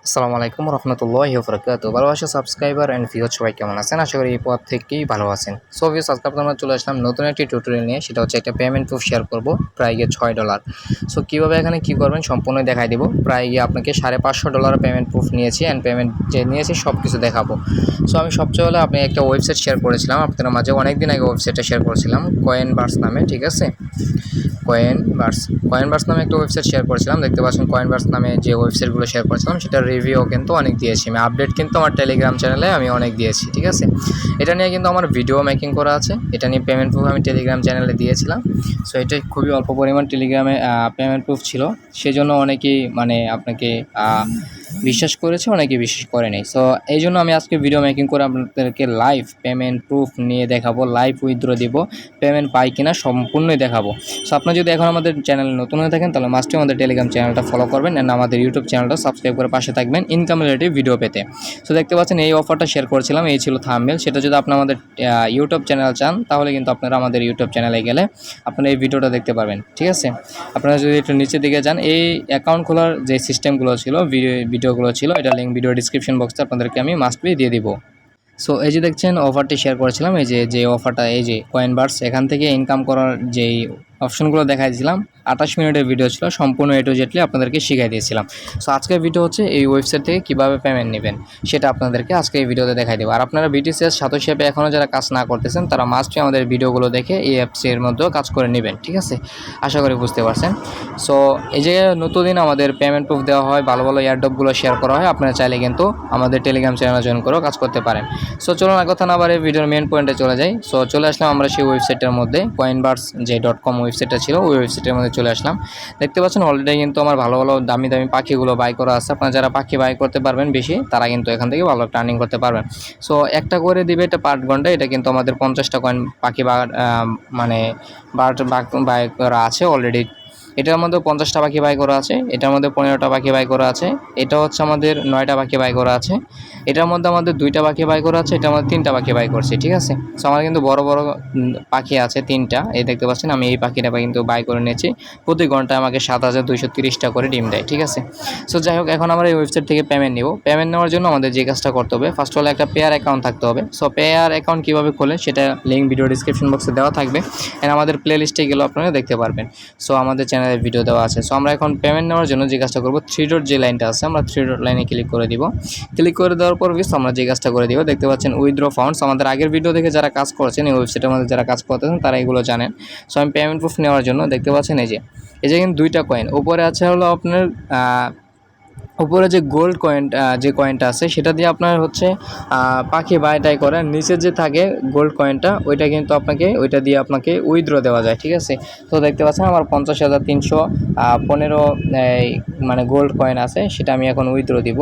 আসসালামু আলাইকুম রহমতুল্লাহি ওয়া বারাকাতুহু। ভালোবাসা সাবস্ক্রাইবার অ্যান্ড ভিউয়ার সবাই কেমন আছেন? আশা করি এই পথ থেকেই ভালো আছেন। সো ভিউয়ার্স, আজকে আপনারা চলে আসলাম নতুন একটি টিউটোরিয়াল নিয়ে। সেটা হচ্ছে একটা পেমেন্ট প্রুফ শেয়ার করব প্রায় গিয়ে $6। সো কীভাবে এখানে কী করবেন সম্পূর্ণ দেখাই দেবো। প্রায় গিয়ে আপনাকে $550 পেমেন্ট প্রুফ নিয়েছি অ্যান্ড পেমেন্ট যে নিয়েছি সব কিছু দেখাবো। সো আমি সবচেয়ে হলে আপনি একটা ওয়েবসাইট শেয়ার করেছিলাম আপনাদের মাঝে, অনেক দিন আগে ওয়েবসাইটটা শেয়ার করেছিলাম 𝐽𝙪𝙨 নামে, ঠিক আছে? 𝐽𝙪𝙨 নামে একটা ওয়েবসাইট শেয়ার করেছিলাম। দেখতে পাচ্ছেন 𝐽𝙪𝙨 নামে যে ওয়েবসাইটগুলো শেয়ার করেছিলাম সেটার রিভিউ কিন্তু অনেক দিয়েছি আমি। আপডেট কিন্তু আমার টেলিগ্রাম চ্যানেলে আমি অনেক দিয়েছি, ঠিক আছে? এটা নিয়ে কিন্তু আমার ভিডিও মেকিং করা আছে। এটা নিয়ে পেমেন্ট প্রুফ আমি টেলিগ্রাম চ্যানেলে দিয়েছিলাম। সো এটা খুবই অল্প পরিমাণ টেলিগ্রামে পেমেন্ট প্রুফ ছিল, সেজন্য অনেকেই আপনাকে বিশ্বাস করেছে, অনেকে বিশ্বাস করে নেই। সো এই জন্য আমি আজকে ভিডিও মেকিং করে আপনাদেরকে লাইভ পেমেন্ট প্রুফ নিয়ে দেখাবো, লাইভ উইথড্র দিব, পেমেন্ট পাই কিনা সম্পূর্ণই দেখাবো। সো আপনারা যদি এখন আমাদের চ্যানেলে নতুন হয়ে থাকেন তাহলে মাস্টে আমাদের টেলিগ্রাম চ্যানেলটা ফলো করবেন অ্যান্ড আমাদের ইউটিউব চ্যানেলটা সাবস্ক্রাইব করে পাশে থাকবেন ইনকাম রিলেটেড ভিডিও পেতে। সো দেখতে পাচ্ছেন এই অফারটা শেয়ার করেছিলাম, এই ছিল থাম্বনেল। সেটা যদি আপনারা আমাদের ইউটিউব চ্যানেল চান তাহলে কিন্তু আপনারা আমাদের ইউটিউব চ্যানেলে গেলে আপনারা এই ভিডিওটা দেখতে পারবেন, ঠিক আছে? আপনারা যদি একটু নিচের দিকে যান, এই অ্যাকাউন্ট খোলার যে সিস্টেমগুলো ছিল, ভিডিওগুলো ছিল, এটা লিঙ্ক ভিডিও ডিসক্রিপশন বক্সে আপনাদেরকে আমি মাস্ট বি দিয়ে দিব। সো এই যে দেখছেন অফারটি শেয়ার করেছিলাম, এই যে অফারটা, এই যে 𝐽𝙪𝙨, এখান থেকে ইনকাম করার যেই অপশনগুলো দেখাই দিয়েছিলাম, 28 মিনিটের ভিডিও ছিল, সম্পূর্ণ A to Z আপনাদেরকে শিখিয়ে দিয়েছিলাম। সো আজকের ভিডিও হচ্ছে এই ওয়েবসাইট থেকে কীভাবে পেমেন্ট নেবেন সেটা আপনাদেরকে আজকে এই ভিডিওতে দেখাই দেবো। আর আপনারা BTCS সাতোশি অ্যাপে এখনও যারা কাজ না করতেছেন তারা মাস্টলি আমাদের ভিডিওগুলো দেখে এই অ্যাপসের মধ্যেও কাজ করে নেবেন, ঠিক আছে? আশা করি বুঝতে পারছেন। সো এই যে নতুন আমাদের পেমেন্ট প্রুফ দেওয়া হয়, ভালো ভালো এয়ারড্রপগুলো শেয়ার করা হয়, আপনারা চাইলে কিন্তু আমাদের টেলিগ্রাম চ্যানেল জয়েন করেও কাজ করতে পারেন। সো চলুন আর কথা না বাড়িয়ে ভিডিওর মেন পয়েন্টে চলে যাই। সো চলে আসলাম আমরা সেই ওয়েবসাইটের মধ্যে, 𝐽𝙪𝙨 ওয়েবসাইটটা ছিল, ওই ওয়েবসাইটের মধ্যে চলে আসলাম। দেখতে পাচ্ছেন অলরেডি কিন্তু আমার ভালো ভালো দামি দামি পাখিগুলো বাই করা আছে। আপনারা যারা পাখি বাই করতে পারবেন বেশি, তারা কিন্তু এখান থেকে ভালো একটা আর্নিং করতে পারবেন। সো একটা করে দিবে এটা পার ঘন্টা, এটা কিন্তু আমাদের 50টা কয়েন পাখি বাই করা আছে অলরেডি। এটার মধ্যে 50টা পাখি বাই করা আছে, এটার মধ্যে 15টা পাখি বাই করা আছে, এটা হচ্ছে আমাদের 9টা পাখি বাই করা আছে, এটার মধ্যে আমাদের 2টা পাখি বাই করা আছে, এটার মধ্যে 3টা পাখি বাই করছি, ঠিক আছে? সো আমার কিন্তু বড় বড় পাখি আছে 3টা, এই দেখতে পাচ্ছেন আমি এই পাখিটা কিন্তু বাই করে নিয়েছি। প্রতি ঘন্টায় আমাকে 7230টা করে ডিম দেয়, ঠিক আছে? সো যাই হোক, এখন আমরা এই ওয়েবসাইট থেকে পেমেন্ট নেব। পেমেন্ট নেওয়ার জন্য আমাদের যে কাজটা করতে হবে, ফার্স্ট অল একটা পেয়ার অ্যাকাউন্ট থাকতে হবে। সো পেয়ার অ্যাকাউন্ট কীভাবে খোলে সেটা লিঙ্ক ভিডিও ডিসক্রিপশন বক্সে দেওয়া থাকবে অ্যান্ড আমাদের প্লে লিস্টে গেলেও আপনারা দেখতে পারবেন। সো আমাদের চ্যানেলের ভিডিও দেওয়া আছে। সো আমরা এখন পেমেন্ট নেওয়ার জন্য যে কাজটা করবো, 3 ডট যে লাইনটা আছে, আমরা 3 ডট লাইনে ক্লিক করে দিব। ক্লিক করে দেওয়ার পর আমরা যে কাজটা করে দিব, দেখতে পাচ্ছেন উইথড্র ফান্ডস। আমাদের আগের ভিডিও দেখে যারা কাজ করছেন এই ওয়েবসাইটের মধ্যে যারা কাজ করতেছেন তারা এগুলো জানেন। সো আমি পেমেন্ট প্রুফ নেওয়ার জন্য দেখতে পাচ্ছেন এই যে কিন্তু 2টা কয়েন উপরে আছে, হলো আপনার উপরে যে গোল্ড কয়েন, যে কয়েনটা আছে সেটা দিয়ে আপনার হচ্ছে পাখি বাইটাই করে। নিচে যে থাকে গোল্ড কয়েনটা, ওইটা কিন্তু ওইটা দিয়ে আপনাকে উইথড্র দেওয়া যায়, ঠিক আছে? তো দেখতে পাচ্ছেন আমার 50,315 মানে গোল্ড কয়েন আছে, সেটা আমি এখন উইথড্র দিব।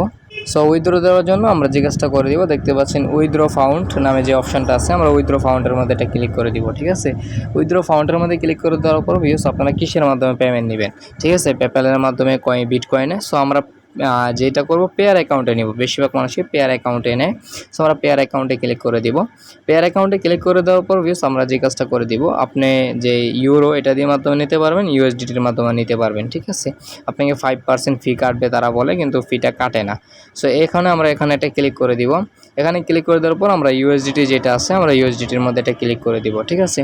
সো উইথড্র দেওয়ার জন্য আমরা যে কাজটা করে দিব, দেখতে পাচ্ছেন উইথড্র ফাউন্ড নামে যে অপশনটা আছে, আমরা উইথড্র ফাউন্ডের মধ্যে এটা ক্লিক করে দিব, ঠিক আছে? উইথড্র ফাউন্ডের মধ্যে ক্লিক করে দেওয়ার পর আপনারা কিসের মাধ্যমে পেমেন্ট নেবেন, ঠিক আছে? পেপ্যালের মাধ্যমে, বিটকয়েনে। সো আমরা যেটা করব পেয়ার অ্যাকাউন্টে নিব, বেশিরভাগ মানুষই পেয়ার অ্যাকাউন্টে নেয়। সো আমরা পেয়ার অ্যাকাউন্টে ক্লিক করে দিব। পেয়ার অ্যাকাউন্টে ক্লিক করে দেওয়ার পর আমরা যে কাজটা করে দিব, আপনি যে ইউরো এটা দিয়ে মাধ্যমে নিতে পারবেন, USDটির মাধ্যমে নিতে পারবেন, ঠিক আছে? আপনাকে 5% ফি কাটবে তারা বলে, কিন্তু ফিটা কাটে না। সো আমরা এখানে এটা ক্লিক করে দিব। এখানে ক্লিক করে দেওয়ার পর আমরা USDT যেটা আছে, আমরা USDTর মধ্যে এটা ক্লিক করে দিব, ঠিক আছে?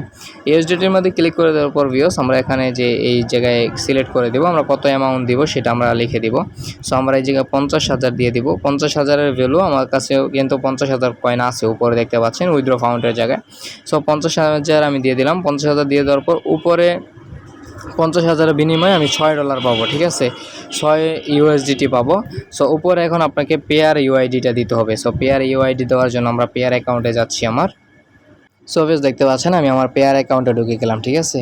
USDTর মধ্যে ক্লিক করে দেওয়ার পর আমরা এখানে যে এই জায়গায় সিলেক্ট করে দিব, আমরা কত অ্যামাউন্ট দিব সেটা আমরা লিখে দিব। সো আমরা এই জায়গায় 50,000 দিয়ে দিব। 50,000-এর ভ্যালু আমার কাছেও কিন্তু 50,000 কয়েন আছে, উপরে দেখতে পাচ্ছেন উইথড্র ফাউন্ডের জায়গায়। সো 50,000 আমি দিয়ে দিলাম। 50,000 দিয়ে দেওয়ার পর উপরে 50,000-এর বিনিময়ে আমি $6 পাবো, ঠিক আছে? 6 USDT পাবো। সো উপরে এখন আপনাকে পেয়ার UIDটা দিতে হবে। সো পেয়ার UID দেওয়ার জন্য আমরা পেয়ার অ্যাকাউন্টে যাচ্ছি আমার। সো বেশ দেখতে পাচ্ছেন আমি আমার পেয়ার অ্যাকাউন্টে ঢুকে গেলাম, ঠিক আছে?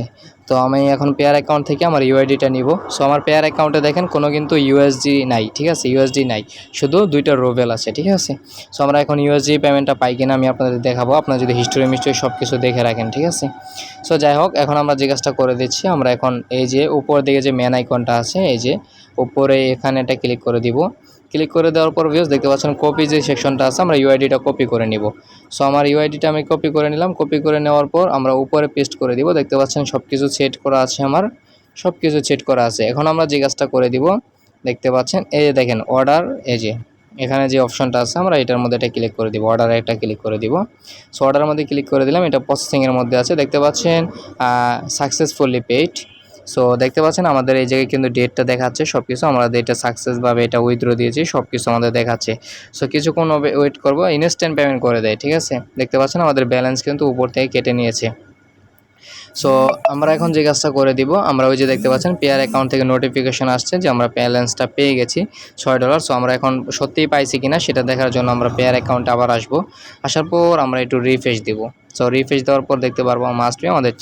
তো আমি এখন পেয়ার অ্যাকাউন্ট থেকে আমার UIDটা নিব। সো আমার পেয়ার অ্যাকাউন্টে দেখেন কোনো কিন্তু USD নাই, ঠিক আছে? USD নাই, শুধু 2টা রুবেল আছে, ঠিক আছে? সো আমরা এখন USD পেমেন্টটা পাই কিনা আমি আপনাদের দেখাবো, আপনারা যদি হিস্টোরি সব কিছু দেখে রাখেন, ঠিক আছে? সো যাই হোক, এখন আমরা যে কাজটা করে দিচ্ছি, আমরা এখন এই যে উপর দিকে যে মেন আইকনটা আছে, এই যে উপরে এখানে এটা ক্লিক করে দিব। ক্লিক করে দেওয়ার পর দেখতে পাচ্ছেন কপি যে সেকশনটা আছে, আমরা UIDটা কপি করে নিব। সো আমার UIDটা আমি কপি করে নিলাম। কপি করে নেওয়ার পর আমরা উপরে পেস্ট করে দিব। দেখতে পাচ্ছেন সব কিছু সেট করা আছে, আমার সব কিছু সেট করা আছে। এখন আমরা যে কাজটা করে দিব, দেখতে পাচ্ছেন, এই যে দেখেন অর্ডার, এই যে এখানে যে অপশনটা আছে আমরা এটার মধ্যে এটা ক্লিক করে দিব, অর্ডারে একটা ক্লিক করে দিব। সো অর্ডারের মধ্যে ক্লিক করে দিলাম, এটা প্রসেসিংয়ের মধ্যে আছে। দেখতে পাচ্ছেন সাকসেসফুলি পেইড। সো দেখতে পাচ্ছেন আমাদের এই জায়গায় কিন্তু ডেটটা দেখাচ্ছে, সব কিছু আমরা ডেটটা সাকসেসভাবে এটা উইথড্র দিয়েছি, সব কিছু আমাদের দেখাচ্ছে। সো কিছুক্ষণ ওয়েট করবো, ইনস্ট্যান্ট পেমেন্ট করে দেয়, ঠিক আছে। দেখতে পাচ্ছেন আমাদের ব্যালেন্স কিন্তু উপর থেকে কেটে নিয়েছে। সো আমরা এখন যে কাজটা করে দিব, আমরা ওই যে দেখতে পাচ্ছেন পেয়ার অ্যাকাউন্ট থেকে নোটিফিকেশন আসছে যে আমরা ব্যালেন্সটা পেয়ে গেছি $6। সো আমরা এখন সত্যিই পাইছি কিনা সেটা দেখার জন্য আমরা পেয়ার অ্যাকাউন্টে আবার আসবো। আসার পর আমরা একটু রিফ্রেশ দিব। সো রিফ্রেশ দেওয়ার পর দেখতে পারবো মাস্ট বি আমাদের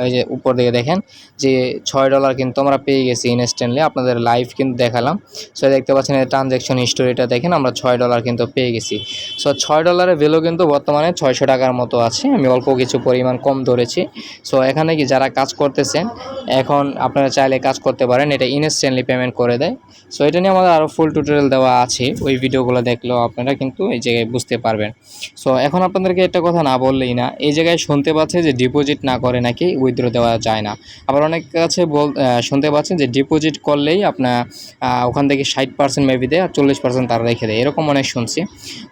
ওই যে উপর দিকে দেখেন যে $6 কিন্তু আমরা পেয়ে গেছি ইনস্ট্যান্টলি, আপনাদের লাইভ কিন্তু দেখালাম। সো দেখতে পাচ্ছেন এই ট্রানজ্যাকশন হিস্টোরিটা দেখেন, আমরা $6 কিন্তু পেয়ে গেছি। সো $6 ভ্যালু কিন্তু বর্তমানে 600 টাকার মতো আছে, আমি অল্প কিছু পরিমাণ কম ধরেছি। সো এখানে কি যারা কাজ করতেছেন এখন আপনারা চাইলে কাজ করতে পারেন, এটা ইনস্ট্যান্টলি পেমেন্ট করে দেয়। সো এটা নিয়ে আমাদের আরও ফুল টিউটোরিয়াল দেওয়া আছে, ওই ভিডিওগুলো দেখলেও আপনারা কিন্তু এই জায়গায় বুঝতে পারবেন। সো এখন আপনাদেরকে একটা কথা না বললেই না, এই জায়গায় শুনতে পাচ্ছে যে ডিপোজিট না করে নাকি উইথড্র দেওয়া যায় না। আবার অনেক কাছে শুনতে পাচ্ছেন যে ডিপোজিট করলেই আপনার ওখান থেকে 60% মেবি দেয় আর 40% তারা রেখে দেয়, এরকম অনেক শুনছি।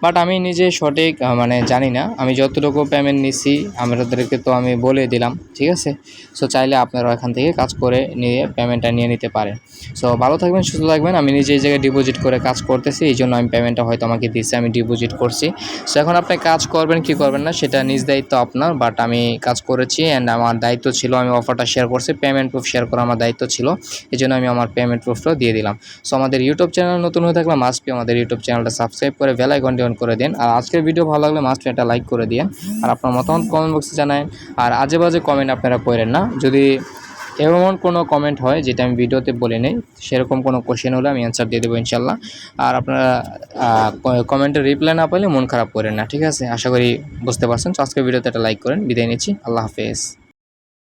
বাট আমি নিজে সঠিক মানে জানি না, আমি যতটুকু পেমেন্ট নিছি আমাদেরকে তো আমি বলে দিলাম, ঠিক আছে। সো চাইলে আপনারা এখান থেকে কাজ করে নিয়ে পেমেন্টটা নিয়ে নিতে পারেন। সো ভালো থাকবেন, সুস্থ থাকবেন। আমি নিজে এই জায়গায় ডিপোজিট করে কাজ করতেছি, এই জন্য আমি পেমেন্টটা হয়তো আমাকে দিচ্ছে, আমি ডিপোজিট করছি। সো এখন আপনি কাজ করবেন কি করবেন না সেটা নিজ দায়িত্ব আপনার, বাট আমি কাজ করেছি অ্যান্ড আমার দায়িত্ব ছিল, আমি অফারটা শেয়ার করছি, পেমেন্ট প্রুফ শেয়ার করা আমার দায়িত্ব ছিল, এই জন্য আমি আমার পেমেন্ট প্রুফটাও দিয়ে দিলাম। সো আমাদের ইউটিউব চ্যানেল নতুন হয়ে থাকলে মাস্ট বি আমাদের ইউটিউব চ্যানেলটা সাবস্ক্রাইব করে বেল আইকনটি অন করে দিন। আর আজকের ভিডিও ভালো লাগলে মাস্ট বি একটা লাইক করে দিন, আর আপনার মতামত কমেন্ট বক্সে জানান। আর আজে বাজে কমেন্ট আপনারা করেন না, যদি এমন কোনো কমেন্ট হয় যেটা আমি ভিডিওতে বলে নেই, সেরকম কোনো কোশ্চেন হলে আমি অ্যান্সার দিয়ে দেবো ইনশাল্লাহ। আর আপনারা কমেন্টের রিপ্লাই না পেলে মন খারাপ করেন না, ঠিক আছে। আশা করি বুঝতে পারছেন। তো আজকের ভিডিওতে একটা লাইক করেন, বিদায় নিচ্ছি, আল্লাহ হাফেজ।